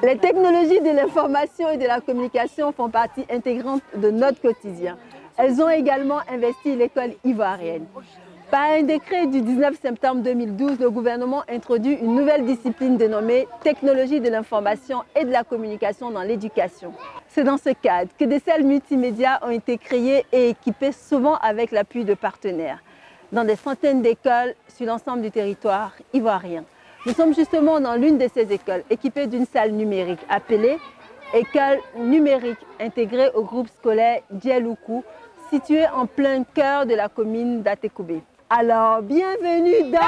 Les technologies de l'information et de la communication font partie intégrante de notre quotidien. Elles ont également investi l'école ivoirienne. Par un décret du 19 septembre 2012, le gouvernement introduit une nouvelle discipline dénommée technologie de l'information et de la communication dans l'éducation. C'est dans ce cadre que des salles multimédia ont été créées et équipées souvent avec l'appui de partenaires dans des centaines d'écoles sur l'ensemble du territoire ivoirien. Nous sommes justement dans l'une de ces écoles, équipée d'une salle numérique appelée École numérique intégrée au groupe scolaire Dieloukou, située en plein cœur de la commune d'Atekoubé. Alors, bienvenue dans...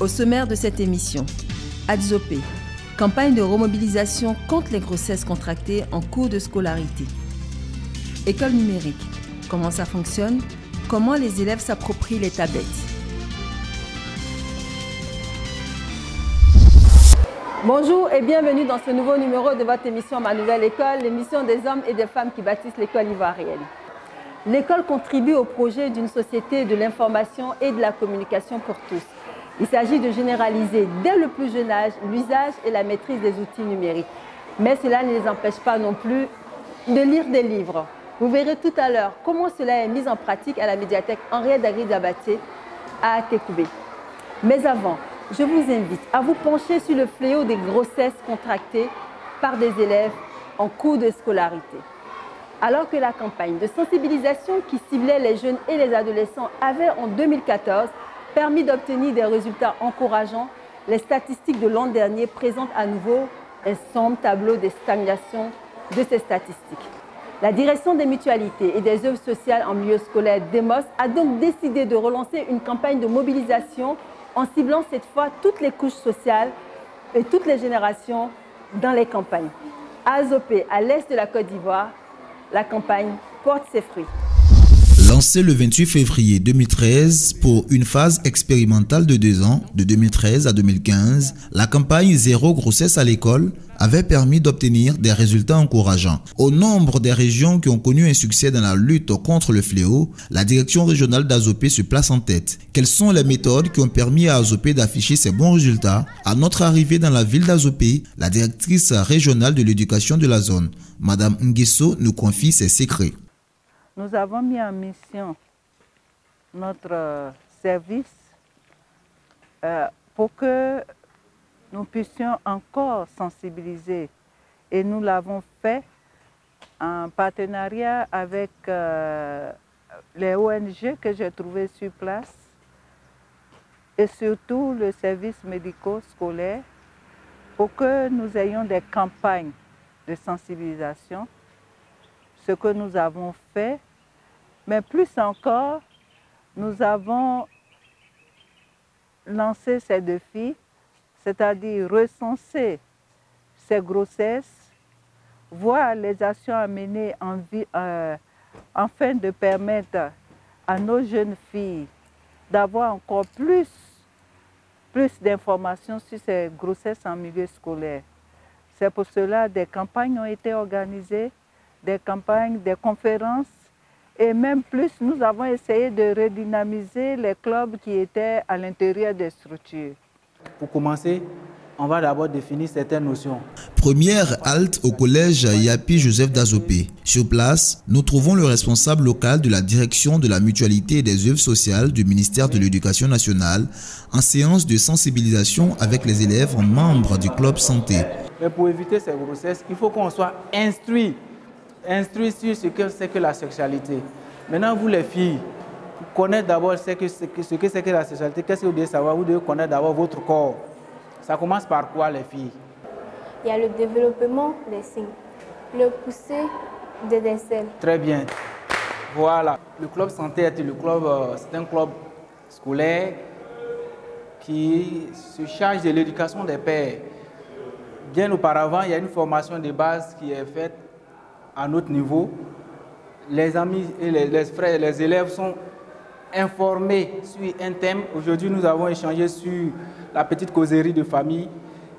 Au sommaire de cette émission, Adzopé, campagne de remobilisation contre les grossesses contractées en cours de scolarité. École numérique, comment ça fonctionne? Comment les élèves s'approprient les tablettes? Bonjour et bienvenue dans ce nouveau numéro de votre émission Ma Nouvelle École, l'émission des hommes et des femmes qui bâtissent l'école ivoirienne. L'école contribue au projet d'une société de l'information et de la communication pour tous. Il s'agit de généraliser dès le plus jeune âge l'usage et la maîtrise des outils numériques. Mais cela ne les empêche pas non plus de lire des livres. Vous verrez tout à l'heure comment cela est mis en pratique à la médiathèque Henriette Dagri-Diabaté à Atekoubé. Mais avant, je vous invite à vous pencher sur le fléau des grossesses contractées par des élèves en cours de scolarité. Alors que la campagne de sensibilisation qui ciblait les jeunes et les adolescents avait en 2014 permis d'obtenir des résultats encourageants, les statistiques de l'an dernier présentent à nouveau un sombre tableau de stagnation de ces statistiques. La direction des mutualités et des œuvres sociales en milieu scolaire DEMOS a donc décidé de relancer une campagne de mobilisation en ciblant cette fois toutes les couches sociales et toutes les générations dans les campagnes. À Azopé, à l'est de la Côte d'Ivoire, la campagne porte ses fruits. Lancée le 28 février 2013 pour une phase expérimentale de 2 ans, de 2013 à 2015, la campagne Zéro grossesse à l'école avait permis d'obtenir des résultats encourageants. Au nombre des régions qui ont connu un succès dans la lutte contre le fléau, la direction régionale d'Azopé se place en tête. Quelles sont les méthodes qui ont permis à Azopé d'afficher ces bons résultats? À notre arrivée dans la ville d'Azopé, la directrice régionale de l'éducation de la zone, Madame Nguesso, nous confie ses secrets. Nous avons mis en mission notre service pour que nous puissions encore sensibiliser. Et nous l'avons fait en partenariat avec les ONG que j'ai trouvées sur place et surtout le service médico-scolaire pour que nous ayons des campagnes de sensibilisation. Ce que nous avons fait, mais plus encore, nous avons lancé ces défis, c'est-à-dire recenser ces grossesses, voir les actions à mener afin de permettre à nos jeunes filles d'avoir encore plus d'informations sur ces grossesses en milieu scolaire. C'est pour cela que des campagnes ont été organisées, des campagnes, des conférences, et même plus, nous avons essayé de redynamiser les clubs qui étaient à l'intérieur des structures. Pour commencer, on va d'abord définir certaines notions. Première halte au collège Yapi Joseph d'Azopé. Sur place, nous trouvons le responsable local de la direction de la mutualité et des œuvres sociales du ministère de l'Éducation nationale en séance de sensibilisation avec les élèves membres du club santé. Mais pour éviter ces grossesses, il faut qu'on soit instruit sur ce que c'est que la sexualité. Maintenant, vous les filles, connaissez d'abord ce que c'est que la sexualité. Qu'est-ce que vous devez savoir? Vous devez connaître d'abord votre corps. Ça commence par quoi, les filles? Il y a le développement des signes, le pousser des aisselles. Très bien. Voilà. Le club santé est c'est un club scolaire qui se charge de l'éducation des pères. Bien auparavant, il y a une formation de base qui est faite à notre niveau. Les amis et les frères et les élèves sont informés sur un thème. Aujourd'hui, nous avons échangé sur la petite causerie de famille.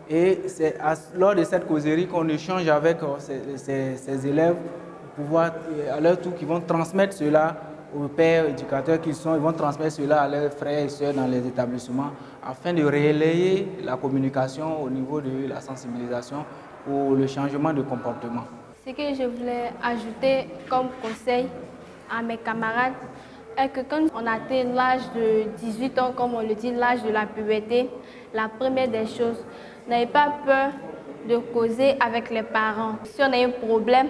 Et c'est lors de cette causerie qu'on échange avec ces élèves pour pouvoir, à leur tour, qu'ils vont transmettre cela aux pères éducateurs qu'ils sont. Ils vont transmettre cela à leurs frères et sœurs dans les établissements afin de relayer la communication au niveau de la sensibilisation pour le changement de comportement. Ce que je voulais ajouter comme conseil à mes camarades est que quand on atteint l'âge de 18 ans, comme on le dit, l'âge de la puberté, la première des choses, n'ayez pas peur de causer avec les parents. Si on a un problème,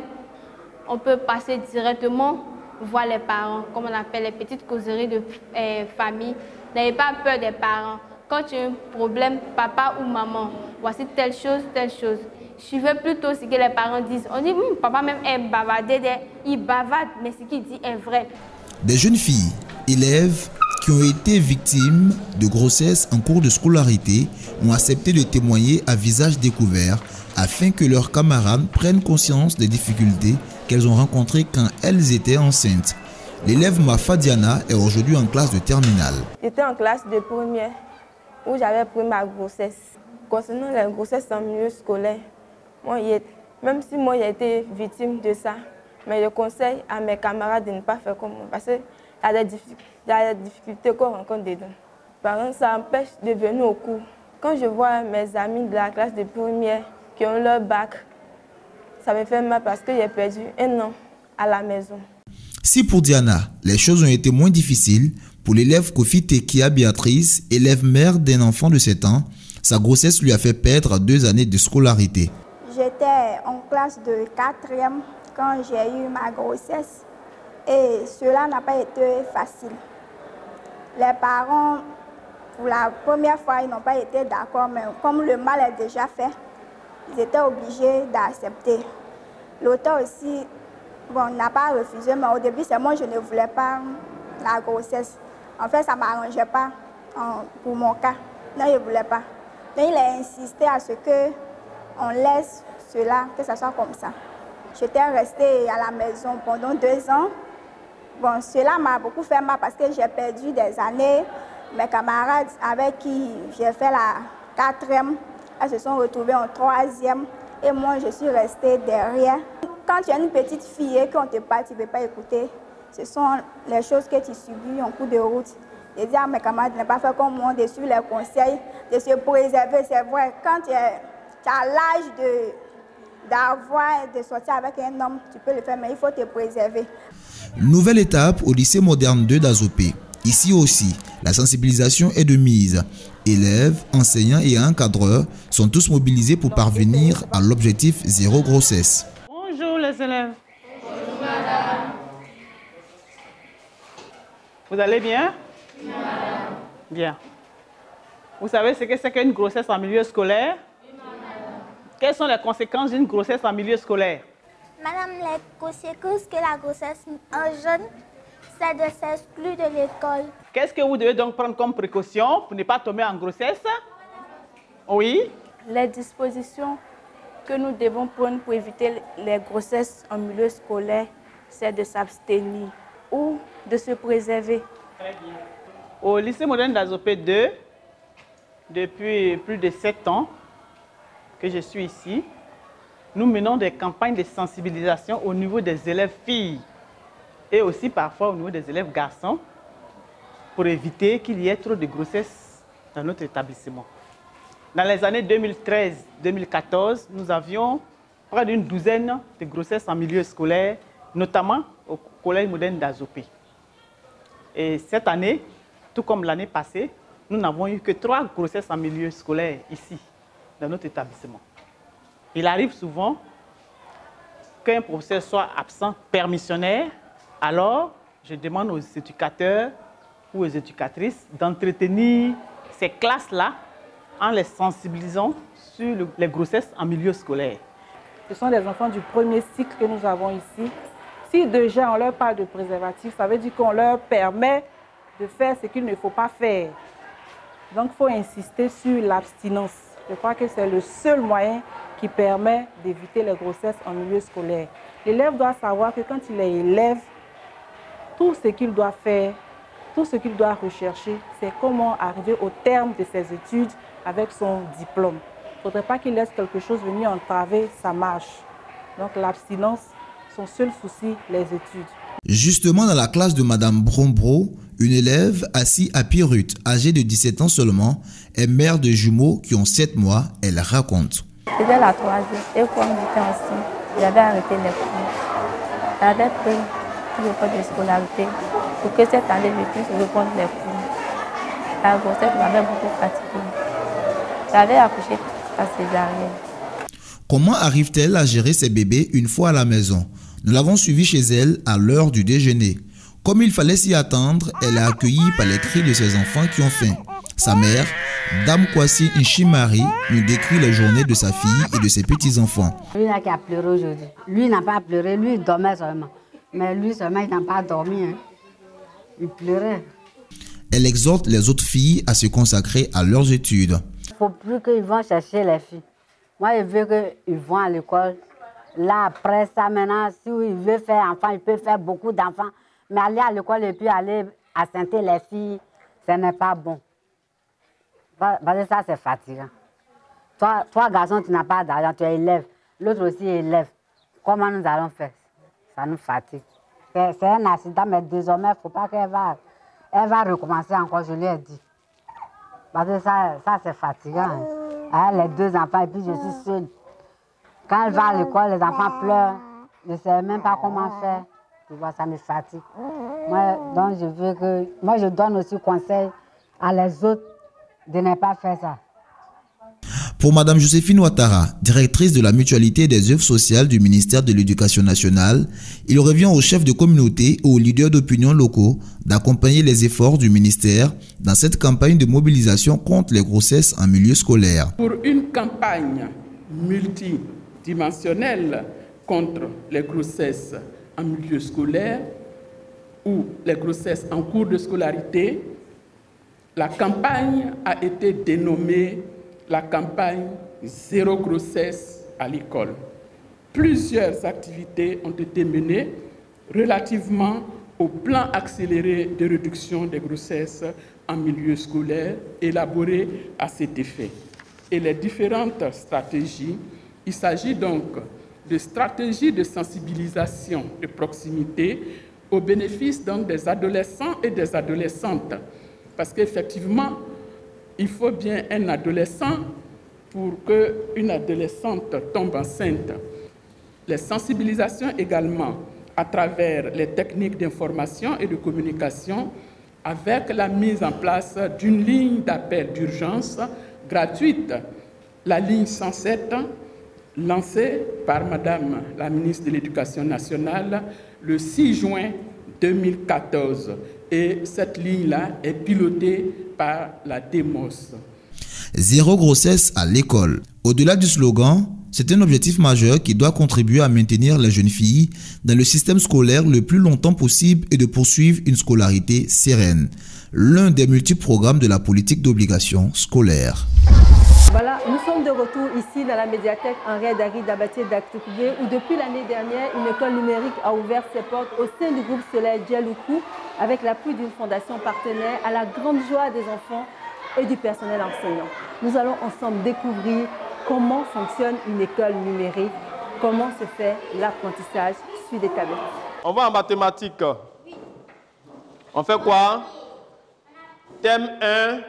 on peut passer directement voir les parents, comme on appelle les petites causeries de famille. N'ayez pas peur des parents. Quand tu as un problème, papa ou maman, voici telle chose, suivez plutôt ce que les parents disent. On dit, papa même est bavardé, il bavarde, mais ce qu'il dit est vrai. Des jeunes filles, élèves qui ont été victimes de grossesse en cours de scolarité ont accepté de témoigner à visage découvert afin que leurs camarades prennent conscience des difficultés qu'elles ont rencontrées quand elles étaient enceintes. L'élève Mafa Diana est aujourd'hui en classe de terminale. J'étais en classe de première où j'avais pris ma grossesse. Concernant la grossesse en milieu scolaire, même si moi j'ai été victime de ça, mais je conseille à mes camarades de ne pas faire comme moi parce qu'il y a des difficultés qu'on rencontre dedans. Par exemple, ça empêche de venir au cours. Quand je vois mes amis de la classe de première qui ont leur bac, ça me fait mal parce que j'ai perdu un an à la maison. Si pour Diana, les choses ont été moins difficiles, pour l'élève Kofi Tekia Béatrice, élève mère d'un enfant de 7 ans, sa grossesse lui a fait perdre 2 années de scolarité. J'étais en classe de 4e quand j'ai eu ma grossesse et cela n'a pas été facile. Les parents, pour la première fois, ils n'ont pas été d'accord, mais comme le mal est déjà fait, ils étaient obligés d'accepter. L'auteur aussi, n'a pas refusé, mais au début, c'est moi, je ne voulais pas la grossesse. En fait, ça ne m'arrangeait pas pour mon cas. Non, je ne voulais pas. Mais il a insisté à ce qu'on laisse cela, que ça soit comme ça. J'étais restée à la maison pendant 2 ans. Cela m'a beaucoup fait mal parce que j'ai perdu des années. Mes camarades avec qui j'ai fait la 4e, elles se sont retrouvées en 3e et moi, je suis restée derrière. Quand tu es une petite fille et qu'on te parle, tu ne veux pas écouter. Ce sont les choses que tu subis en cours de route. Je dis à mes camarades de ne pas faire comme moi, de suivre les conseils, de se préserver. C'est vrai, quand tu as l'âge d'avoir, de sortir avec un homme, tu peux le faire, mais il faut te préserver. Nouvelle étape au lycée moderne 2 d'Azopé. Ici aussi, la sensibilisation est de mise. Élèves, enseignants et encadreurs sont tous mobilisés pour parvenir à l'objectif 0 grossesse. Bonjour les élèves. Bonjour madame. Vous allez bien? Oui, madame. Bien. Vous savez ce que c'est qu'une grossesse en milieu scolaire? Oui, madame. Quelles sont les conséquences d'une grossesse en milieu scolaire? Madame, les conséquences que la grossesse en jeune, c'est de s'exclure de l'école. Qu'est-ce que vous devez donc prendre comme précaution pour ne pas tomber en grossesse? Oui? Les dispositions que nous devons prendre pour éviter les grossesses en milieu scolaire, c'est de s'abstenir ou de se préserver. Très bien. Au lycée moderne d'Azopé 2, depuis plus de 7 ans que je suis ici, nous menons des campagnes de sensibilisation au niveau des élèves filles et aussi parfois au niveau des élèves garçons pour éviter qu'il y ait trop de grossesses dans notre établissement. Dans les années 2013-2014, nous avions près d'une douzaine de grossesses en milieu scolaire, notamment au collège moderne d'Azopé. Et cette année, tout comme l'année passée, nous n'avons eu que 3 grossesses en milieu scolaire ici, dans notre établissement. Il arrive souvent qu'un professeur soit absent permissionnaire, alors je demande aux éducateurs ou aux éducatrices d'entretenir ces classes-là en les sensibilisant sur les grossesses en milieu scolaire. Ce sont des enfants du premier cycle que nous avons ici. Si déjà on leur parle de préservatif, ça veut dire qu'on leur permet de faire ce qu'il ne faut pas faire. Donc il faut insister sur l'abstinence. Je crois que c'est le seul moyen qui permet d'éviter les grossesses en milieu scolaire. L'élève doit savoir que quand il est élève, tout ce qu'il doit faire, tout ce qu'il doit rechercher, c'est comment arriver au terme de ses études avec son diplôme. Il ne faudrait pas qu'il laisse quelque chose venir entraver sa marche. Donc l'abstinence, son seul souci, les études. Justement, dans la classe de Madame Brombro, une élève assise à Pirut, âgée de 17 ans seulement, est mère de jumeaux qui ont 7 mois. Elle raconte. C'était la 3e et comme j'étais enceinte, j'avais arrêté les cours. J'avais pris tout le cours de scolarité pour que cette année je puisse reprendre les cours. La grossesse m'avait beaucoup fatiguée. J'avais accouché à césarienne. Comment arrive-t-elle à gérer ses bébés une fois à la maison? Nous l'avons suivie chez elle à l'heure du déjeuner. Comme il fallait s'y attendre, elle est accueillie par les cris de ses enfants qui ont faim. Sa mère, Dame Kwasi Nchimari, nous décrit les journées de sa fille et de ses petits-enfants. Lui n'a qu'à pleurer aujourd'hui. Lui n'a pas pleuré, lui il dormait seulement. Mais lui seulement, il n'a pas dormi. Hein. Il pleurait. Elle exhorte les autres filles à se consacrer à leurs études. Il ne faut plus qu'ils vont chercher les filles. Moi, je veux qu'ils vont à l'école. Là, après ça, maintenant, si il veut faire enfant, il peut faire beaucoup d'enfants. Mais aller à l'école et puis aller assenter les filles, ce n'est pas bon. Parce que ça, c'est fatigant. Toi, garçon, tu n'as pas d'argent, tu es élève. L'autre aussi est élève. Comment nous allons faire? Ça nous fatigue. C'est un accident, mais désormais, il ne faut pas qu'elle va recommencer encore, je lui ai dit. Parce que ça c'est fatigant. Hein. Elle a les 2 enfants et puis je suis seule. Quand elle va à l'école, les enfants pleurent. Je ne sais même pas comment faire. Tu vois, ça me fatigue. Moi, je donne aussi conseil à les autres de ne pas faire ça. Pour Mme Joséphine Ouattara, directrice de la mutualité des œuvres sociales du ministère de l'Éducation nationale, il revient aux chefs de communauté et aux leaders d'opinion locaux d'accompagner les efforts du ministère dans cette campagne de mobilisation contre les grossesses en milieu scolaire. Pour une campagne multidimensionnelle contre les grossesses en milieu scolaire ou les grossesses en cours de scolarité, la campagne a été dénommée la campagne Zéro grossesse à l'école. Plusieurs activités ont été menées relativement au plan accéléré de réduction des grossesses en milieu scolaire élaboré à cet effet. Et les différentes stratégies, il s'agit donc de stratégies de sensibilisation de proximité au bénéfice donc des adolescents et des adolescentes. Parce qu'effectivement, il faut bien un adolescent pour qu'une adolescente tombe enceinte. Les sensibilisations également à travers les techniques d'information et de communication avec la mise en place d'une ligne d'appel d'urgence gratuite, la ligne 107, lancée par Madame la ministre de l'Éducation nationale le 6 juin 2014. Et cette ligne-là est pilotée par la DEMOS. Zéro grossesse à l'école. Au-delà du slogan, c'est un objectif majeur qui doit contribuer à maintenir les jeunes filles dans le système scolaire le plus longtemps possible et de poursuivre une scolarité sereine. L'un des multiples programmes de la politique d'obligation scolaire. Voilà, nous sommes de retour ici dans la médiathèque Henri Dari Dabatié d'Actoukoubé où depuis l'année dernière, une école numérique a ouvert ses portes au sein du groupe scolaire Djeloukou avec l'appui d'une fondation partenaire à la grande joie des enfants et du personnel enseignant. Nous allons ensemble découvrir comment fonctionne une école numérique, comment se fait l'apprentissage sur des tablettes. On va en mathématiques. On fait quoi? Thème 1.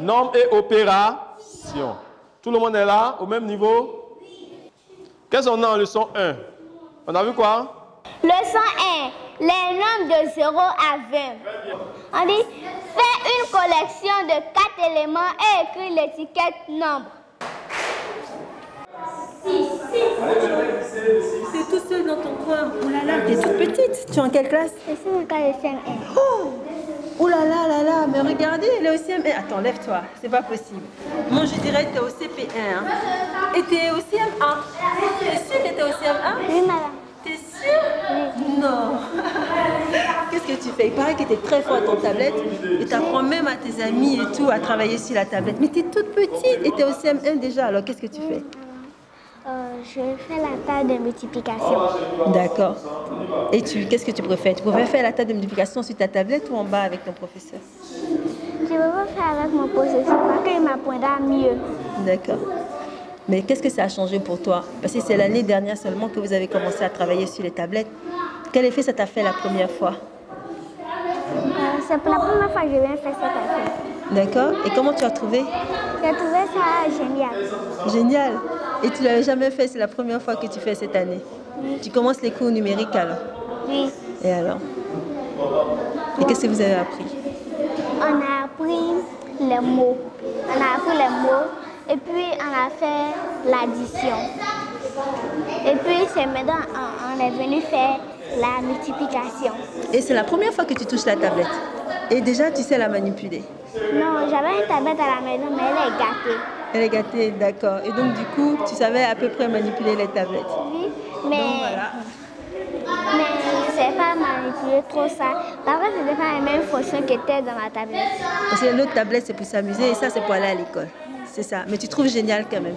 Nombre et opération. Tout le monde est là, au même niveau? Qu'est-ce qu'on a en leçon 1? On a vu quoi? Leçon 1. Les nombres de 0 à 20. On dit, fais une collection de 4 éléments et écris l'étiquette nombre. Tu es tout seul dans ton coin. Oh là là, tu es toute petite. Tu es en quelle classe? Je suis en classe de CM1. Oh là là là là, mais regardez, elle est au CM1. Attends, lève-toi, c'est pas possible. Moi, je dirais que tu es au CP1. Hein. Et tu es au CM1. Tu es sûre que tu es au CM1? Oui, madame. T'es sûre? Oui. Non. Qu'est-ce que tu fais? Il paraît que tu es très fort à ton tablette et tu apprends même à tes amis et tout à travailler sur la tablette. Mais tu es toute petite et tu es au CM1 déjà, alors qu'est-ce que tu fais? Je fais la table de multiplication. D'accord. Et qu'est-ce que tu préfères? Tu préfères faire la table de multiplication sur ta tablette ou en bas avec ton professeur? Je préfère faire avec mon professeur parce qu'il m'apprendra mieux. D'accord. Mais qu'est-ce que ça a changé pour toi? Parce que c'est l'année dernière seulement que vous avez commencé à travailler sur les tablettes. Quel effet ça t'a fait la première fois? C'est pour la première fois que je viens faire cette affaire. D'accord. Et comment tu as trouvé? J'ai trouvé ça génial. Génial. Et tu ne l'avais jamais fait, c'est la première fois que tu fais cette année? Oui. Tu commences les cours numériques alors? Oui. Et alors? Et qu'est-ce que vous avez appris? On a appris les mots. Et puis on a fait l'addition. Et puis c'est maintenant on est venu faire la multiplication. Et c'est la première fois que tu touches la tablette? Et déjà tu sais la manipuler? Non, j'avais une tablette à la maison, mais elle est gâtée. Elle est gâtée, d'accord. Et donc du coup, tu savais à peu près manipuler les tablettes? Oui, mais... Donc, voilà. Mais je ne sais pas manipuler trop ça. Parfois, ce n'est pas la même fonction que était dans ma tablette. Parce que l'autre tablette, c'est pour s'amuser et ça, c'est pour aller à l'école. C'est ça. Mais tu trouves génial quand même.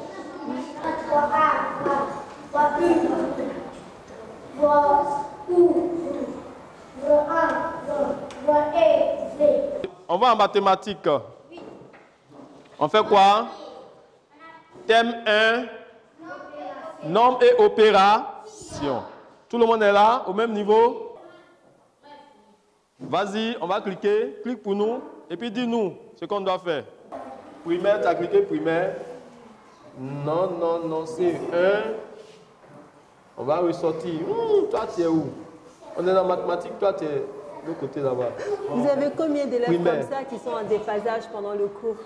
On va en mathématiques. On fait quoi? Thème 1, nombre et opération. Tout le monde est là, au même niveau? Vas-y, on va cliquer. Clique pour nous. Et puis dis-nous ce qu'on doit faire. Primaire, tu as cliqué primaire. Non, c'est 1. On va ressortir. Toi, tu es où? On est dans mathématiques, toi, tu es de l'autre côté là-bas. Vous avez combien d'élèves comme ça qui sont en déphasage pendant le cours?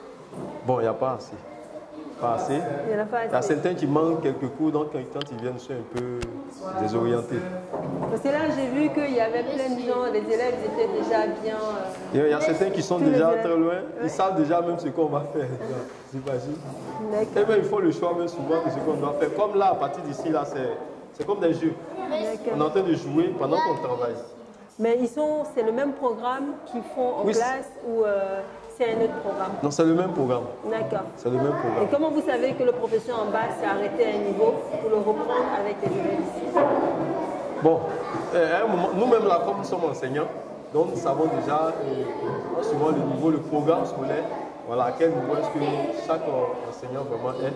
Bon, il n'y a pas assez. Pas assez. Il y en a pas assez. Il y a certains qui manquent quelques cours, donc quand ils viennent, ils sont un peu désorientés. Parce que là, j'ai vu qu'il y avait plein de gens, les élèves étaient déjà bien... Il y a certains qui sont déjà très loin, ils savent déjà même ce qu'on va faire. J'imagine. Et même ils font le choix même souvent de ce qu'on doit faire. Comme là, à partir d'ici, là, c'est comme des jeux. On est en train de jouer pendant qu'on travaille. Mais c'est le même programme qu'ils font en classe ou c'est un autre programme? Non, c'est le même programme. D'accord. C'est le même programme. Et comment vous savez que le professeur en bas s'est arrêté à un niveau pour le reprendre avec les élèves ici? Bon, à un moment, nous-mêmes là, comme nous sommes enseignants, donc nous savons déjà, suivant le niveau, le programme scolaire, voilà, à quel niveau est-ce que chaque enseignant vraiment est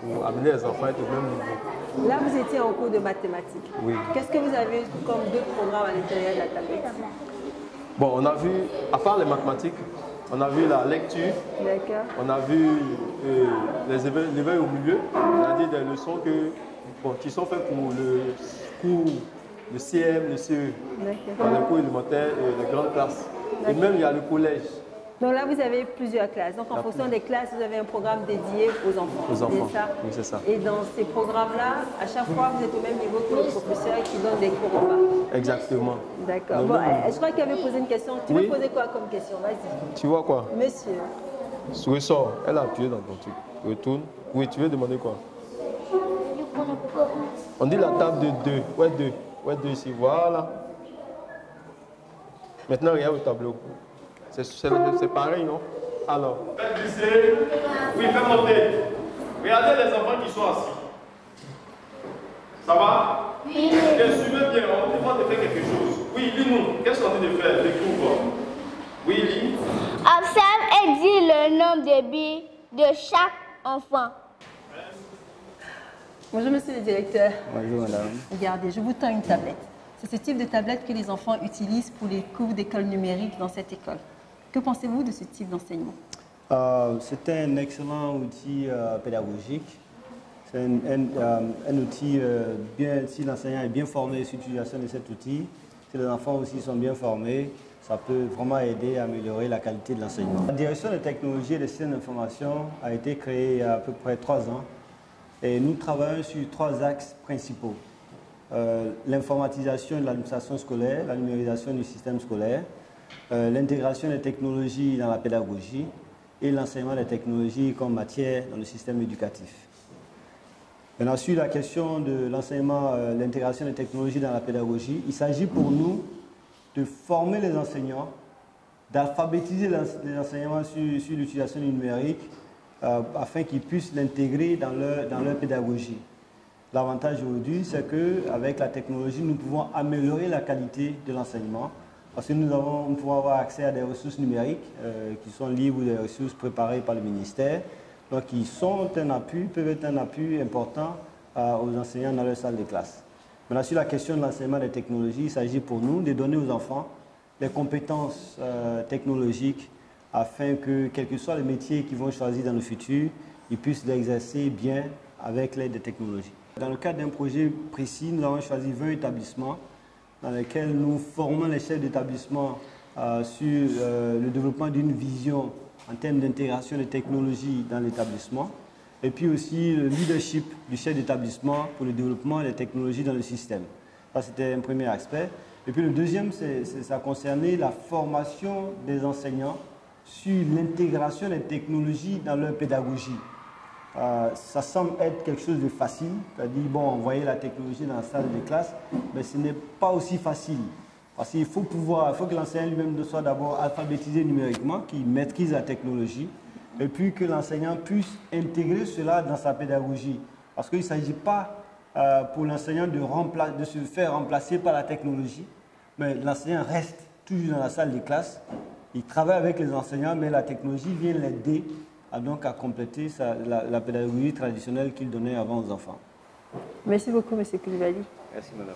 pour amener les enfants à être au même niveau. Là, vous étiez en cours de mathématiques. Oui. Qu'est-ce que vous avez comme deux programmes à l'intérieur de la tablette? Bon, on a vu, à part les mathématiques, on a vu la lecture, on a vu l'éveil au milieu, c'est-à-dire des leçons qui sont faites pour le cours, le CM, le CE, dans les cours élémentaires et les grandes classes. Et même il y a le collège. Donc là, vous avez plusieurs classes. Donc en fonction des classes, vous avez un programme dédié aux enfants. Aux enfants, c'est ça? Oui, c'est ça. Et dans ces programmes-là, à chaque fois, vous êtes au même niveau que le professeur qui donne des cours en bas. Exactement. D'accord. Bon, je crois qu'il avait posé une question. Tu veux poser quoi comme question? Vas-y. Tu vois quoi? Monsieur. Ressort. Elle a appuyé dans ton truc. Retourne. Oui, tu veux demander quoi? On dit la table de 2. Ouais, 2. Ouais, 2 ici. Voilà. Maintenant, regarde au tableau. C'est pareil, non? Alors. Faites glisser. Oui, faites monter. Regardez les enfants qui sont assis. Ça va? Oui. Suivez bien, on demande de faire quelque chose. Oui, lis-nous. Qu'est-ce qu'on dit de faire? Découvre. Oui, lis. Observe et dis le nombre de billes de chaque enfant. Bonjour, monsieur le directeur. Bonjour, madame. Regardez, je vous tends une tablette. C'est ce type de tablette que les enfants utilisent pour les cours d'école numérique dans cette école. Que pensez-vous de ce type d'enseignement? C'est un excellent outil pédagogique. C'est un outil si l'enseignant est bien formé sur l'utilisation de cet outil, si les enfants aussi sont bien formés, ça peut vraiment aider à améliorer la qualité de l'enseignement. La direction des technologies et des systèmes d'information a été créée il y a à peu près 3 ans et nous travaillons sur 3 axes principaux. L'informatisation de l'administration scolaire, la numérisation du système scolaire, l'intégration des technologies dans la pédagogie et l'enseignement des technologies comme matière dans le système éducatif. Maintenant, sur la question de l'enseignement, l'intégration des technologies dans la pédagogie, il s'agit pour nous de former les enseignants, d'alphabétiser les enseignants sur l'utilisation du numérique afin qu'ils puissent l'intégrer dans leur pédagogie. L'avantage aujourd'hui, c'est qu'avec la technologie, nous pouvons améliorer la qualité de l'enseignement parce que nous pouvons avoir accès à des ressources numériques qui sont libres ou des ressources préparées par le ministère, donc qui sont un appui, peuvent être un appui important aux enseignants dans leur salle de classe. Maintenant, sur la question de l'enseignement des technologies, il s'agit pour nous de donner aux enfants les compétences technologiques afin que, quels que soient les métiers qu'ils vont choisir dans le futur, ils puissent l'exercer bien avec l'aide des technologies. Dans le cadre d'un projet précis, nous avons choisi 20 établissements dans lesquels nous formons les chefs d'établissement sur le développement d'une vision en termes d'intégration des technologies dans l'établissement et puis aussi le leadership du chef d'établissement pour le développement des technologies dans le système. Ça, c'était un premier aspect. Et puis le deuxième, ça concernait la formation des enseignants sur l'intégration des technologies dans leur pédagogie. Ça semble être quelque chose de facile, c'est-à-dire, bon, envoyer la technologie dans la salle de classe, mais ce n'est pas aussi facile. Parce qu'il faut que l'enseignant lui-même soit d'abord alphabétisé numériquement, qu'il maîtrise la technologie, et puis que l'enseignant puisse intégrer cela dans sa pédagogie. Parce qu'il ne s'agit pas pour l'enseignant de se faire remplacer par la technologie, mais l'enseignant reste toujours dans la salle de classe, il travaille avec les enseignants, mais la technologie vient l'aider à compléter la pédagogie traditionnelle qu'il donnait avant aux enfants. Merci beaucoup, M. Koulibaly. Merci, madame.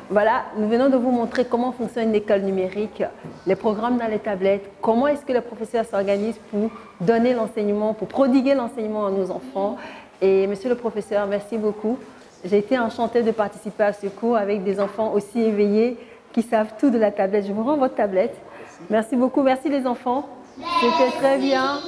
Voilà, nous venons de vous montrer comment fonctionne une école numérique, les programmes dans les tablettes, comment est-ce que les professeurs s'organisent pour donner l'enseignement, pour prodiguer l'enseignement à nos enfants. Et monsieur le professeur, merci beaucoup. J'ai été enchantée de participer à ce cours avec des enfants aussi éveillés qui savent tout de la tablette. Je vous rends votre tablette. Merci beaucoup. Merci les enfants. C'était très bien.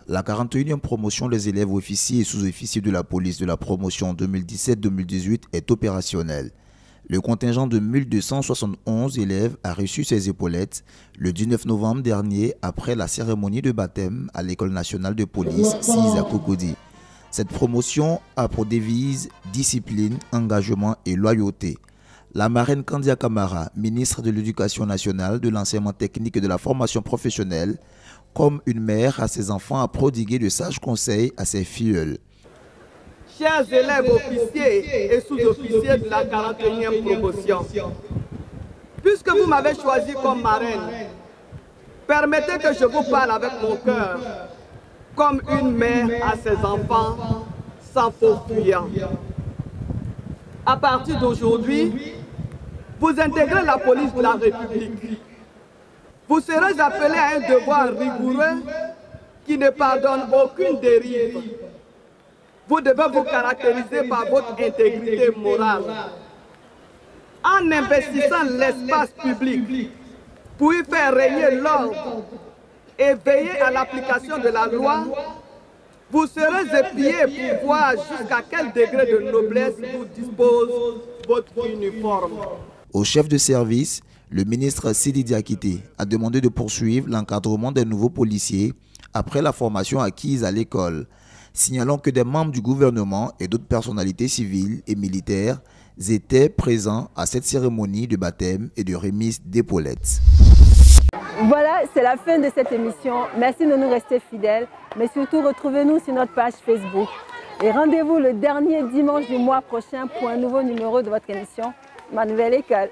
La 41e promotion des élèves officiers et sous-officiers de la police de la promotion 2017-2018 est opérationnelle. Le contingent de 1271 élèves a reçu ses épaulettes le 19 novembre dernier après la cérémonie de baptême à l'École nationale de police 6 à Cocody. Cette promotion a pour devise discipline, engagement et loyauté. La marraine Kandia Kamara, ministre de l'Éducation nationale, de l'enseignement technique et de la formation professionnelle, comme une mère à ses enfants, a prodigué de sages conseils à ses filleuls. Chers élèves officiers et sous-officiers de la 41e promotion, puisque vous m'avez choisi comme marraine, permettez que je vous parle avec mon cœur, comme une mère à ses enfants, sans faux fuyant. À partir d'aujourd'hui, vous intégrez la police de la République. Vous serez appelés à un devoir rigoureux qui ne pardonne aucune dérive. Vous devez vous caractériser par votre intégrité morale. En investissant l'espace public pour y faire régner l'ordre et veiller à l'application de la loi, vous serez épiés pour voir jusqu'à quel degré de noblesse vous dispose votre uniforme. Au chef de service, le ministre Sidi Diakité a demandé de poursuivre l'encadrement des nouveaux policiers après la formation acquise à l'école, signalant que des membres du gouvernement et d'autres personnalités civiles et militaires étaient présents à cette cérémonie de baptême et de remise d'épaulettes. Voilà, c'est la fin de cette émission. Merci de nous rester fidèles, mais surtout retrouvez-nous sur notre page Facebook. Et rendez-vous le dernier dimanche du mois prochain pour un nouveau numéro de votre émission Ma Nouvelle École.